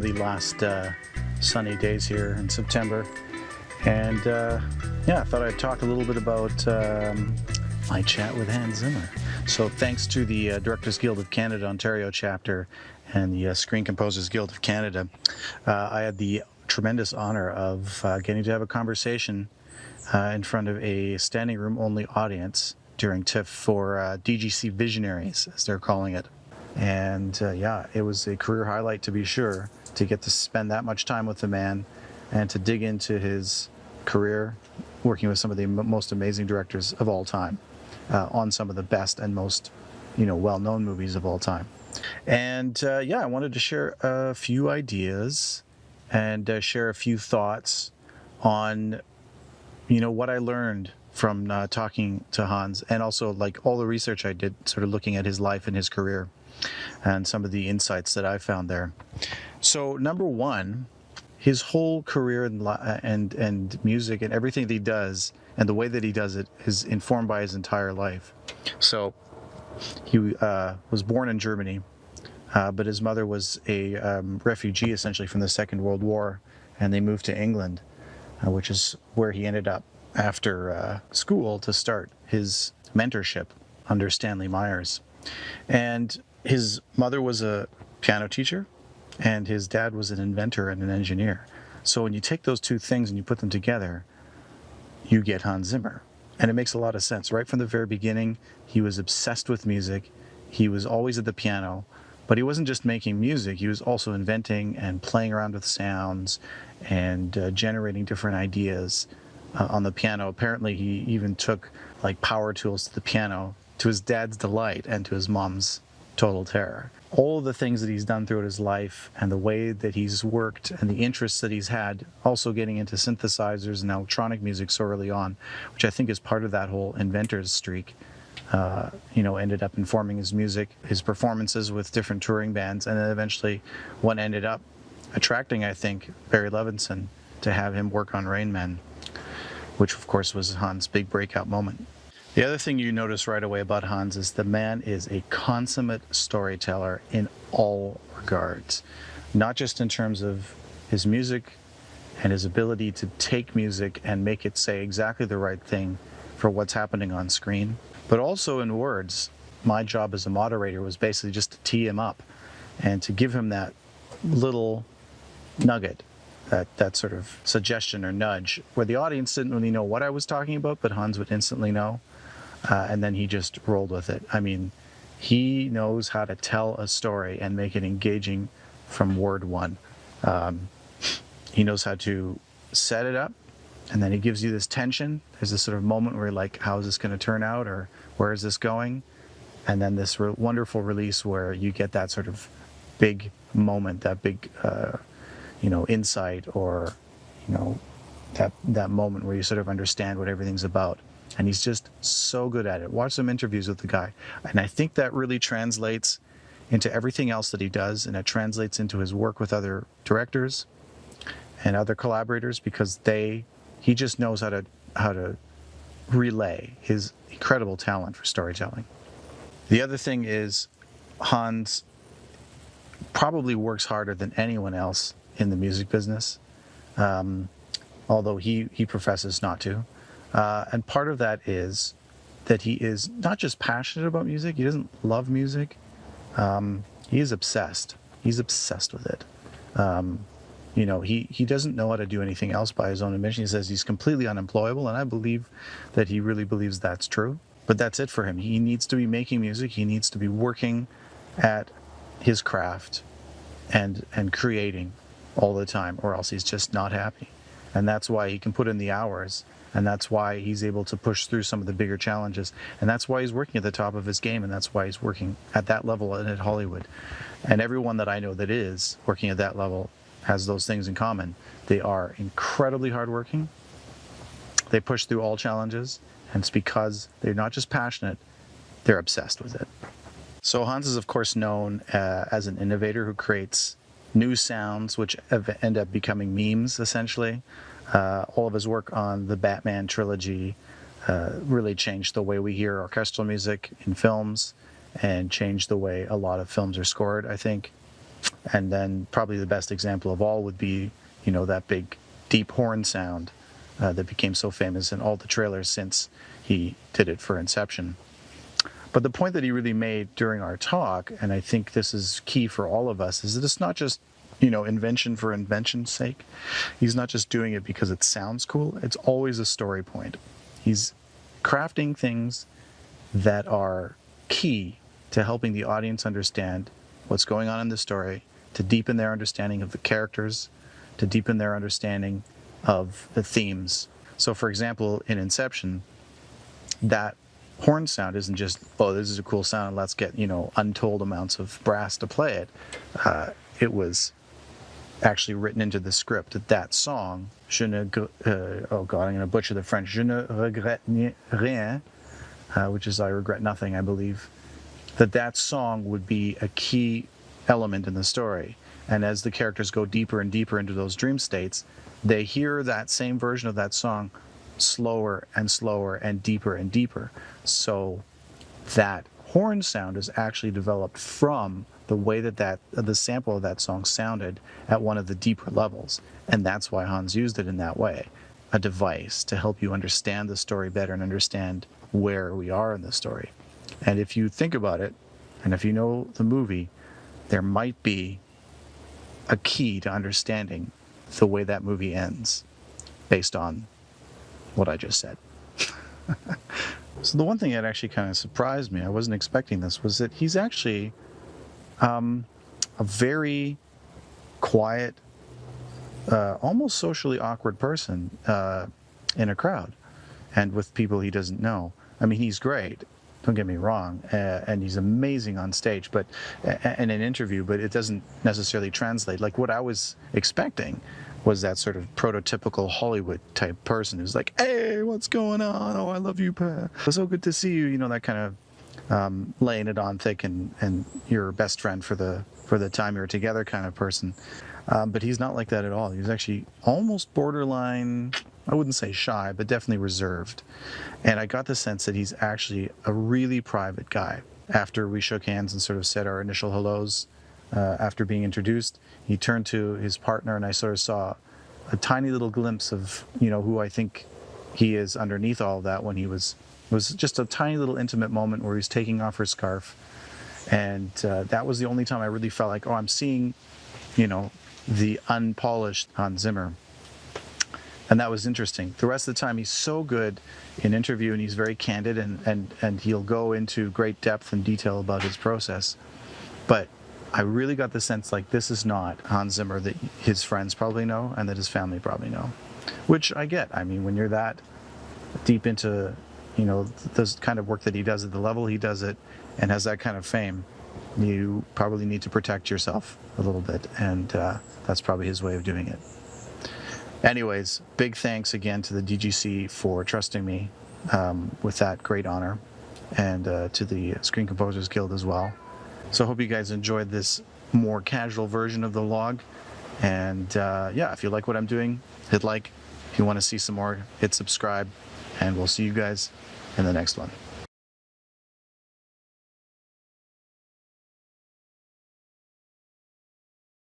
the last sunny days here in September. And I thought I'd talk a little bit about my chat with Hans Zimmer. So thanks to the Directors Guild of Canada Ontario chapter and the Screen Composers Guild of Canada, I had the tremendous honor of getting to have a conversation in front of a standing room only audience during TIFF for DGC Visionaries, as they're calling it. And it was a career highlight, to be sure, to get to spend that much time with the man and to dig into his career working with some of the most amazing directors of all time on some of the best and most well-known movies of all time. And I wanted to share a few ideas and share a few thoughts on what I learned from talking to Hans, and also like all the research I did sort of looking at his life and his career and some of the insights that I found there. So number one, his whole career and music and everything that he does and the way that he does it is informed by his entire life. So he was born in Germany, but his mother was a refugee essentially from the Second World War, and they moved to England, which is where he ended up after school to start his mentorship under Stanley Myers. And his mother was a piano teacher, and his dad was an inventor and an engineer. So when you take those two things and you put them together, you get Hans Zimmer. And it makes a lot of sense. Right from the very beginning, he was obsessed with music. He was always at the piano, but he wasn't just making music. He was also inventing and playing around with sounds and generating different ideas on the piano. Apparently, he even took like power tools to the piano, to his dad's delight and to his mom's total terror. All of the things that he's done throughout his life and the way that he's worked and the interests that he's had, also getting into synthesizers and electronic music so early on, which I think is part of that whole inventor's streak, ended up informing his music, his performances with different touring bands, and then eventually what ended up attracting, I think, Barry Levinson to have him work on Rain Man, which of course was Hans' big breakout moment. The other thing you notice right away about Hans is the man is a consummate storyteller in all regards, not just in terms of his music and his ability to take music and make it say exactly the right thing for what's happening on screen, but also in words. My job as a moderator was basically just to tee him up and to give him that little nugget, that sort of suggestion or nudge, where the audience didn't really know what I was talking about, but Hans would instantly know. And then he just rolled with it. I mean, he knows how to tell a story and make it engaging from word one. He knows how to set it up, and then he gives you this tension. There's this sort of moment where you're like, how is this going to turn out, or where is this going? And then this wonderful release where you get that sort of big moment, that big, insight, or, that moment where you sort of understand what everything's about. And he's just so good at it. Watch some interviews with the guy. And I think that really translates into everything else that he does, and it translates into his work with other directors and other collaborators, because he just knows how to relay his incredible talent for storytelling. The other thing is Hans probably works harder than anyone else in the music business, although he professes not to. And part of that is that he is not just passionate about music, he doesn't love music, he is obsessed. He's obsessed with it. He doesn't know how to do anything else by his own admission. He says he's completely unemployable, and I believe that he really believes that's true. But that's it for him. He needs to be making music, he needs to be working at his craft and creating all the time, or else he's just not happy. And that's why he can put in the hours. And that's why he's able to push through some of the bigger challenges. And that's why he's working at the top of his game. And that's why he's working at that level and at Hollywood. And everyone that I know that is working at that level has those things in common. They are incredibly hardworking. They push through all challenges. And it's because they're not just passionate, they're obsessed with it. So Hans is, of course, known as an innovator who creates new sounds, which end up becoming memes, essentially. All of his work on the Batman trilogy really changed the way we hear orchestral music in films and changed the way a lot of films are scored, I think. And then probably the best example of all would be, that big deep horn sound that became so famous in all the trailers since he did it for Inception. But the point that he really made during our talk, and I think this is key for all of us, is that it's not just, invention for invention's sake. He's not just doing it because it sounds cool. It's always a story point. He's crafting things that are key to helping the audience understand what's going on in the story, to deepen their understanding of the characters, to deepen their understanding of the themes. So, for example, in Inception, that horn sound isn't just, oh, this is a cool sound, let's get, untold amounts of brass to play it. It was actually written into the script that song, Je ne, oh God, I'm going to butcher the French, Je ne regrette rien, which is I regret nothing, I believe, that song would be a key element in the story. And as the characters go deeper and deeper into those dream states, they hear that same version of that song slower and slower and deeper. So that horn sound is actually developed from the way that the sample of that song sounded at one of the deeper levels. And that's why Hans used it in that way, a device to help you understand the story better and understand where we are in the story. And if you think about it, and if you know the movie, there might be a key to understanding the way that movie ends based on what I just said. So the one thing that actually kind of surprised me, I wasn't expecting this, was that he's actually a very quiet, almost socially awkward person in a crowd and with people he doesn't know. I mean, he's great, don't get me wrong, and he's amazing on stage, but in an interview, but it doesn't necessarily translate. Like what I was expecting was that sort of prototypical Hollywood type person who's like, hey, what's going on? Oh, I love you, Pa. It's so good to see you. That kind of laying it on thick and your best friend for the time you're together kind of person. But he's not like that at all. He's actually almost borderline, I wouldn't say shy, but definitely reserved. And I got the sense that he's actually a really private guy. After we shook hands and sort of said our initial hellos, after being introduced, he turned to his partner and I sort of saw a tiny little glimpse of, who I think he is underneath all of that when he was just a tiny little intimate moment where he's taking off her scarf. And that was the only time I really felt like, oh, I'm seeing, the unpolished Hans Zimmer. And that was interesting. The rest of the time, he's so good in interview and he's very candid and he'll go into great depth and detail about his process. But I really got the sense like this is not Hans Zimmer that his friends probably know and that his family probably know, which I get. I mean, when you're that deep into, this kind of work that he does at the level he does it and has that kind of fame, you probably need to protect yourself a little bit. And that's probably his way of doing it. Anyways, big thanks again to the DGC for trusting me with that great honor, and to the Screen Composers Guild as well. So I hope you guys enjoyed this more casual version of the log. And if you like what I'm doing, hit like. If you want to see some more, hit subscribe. And we'll see you guys in the next one.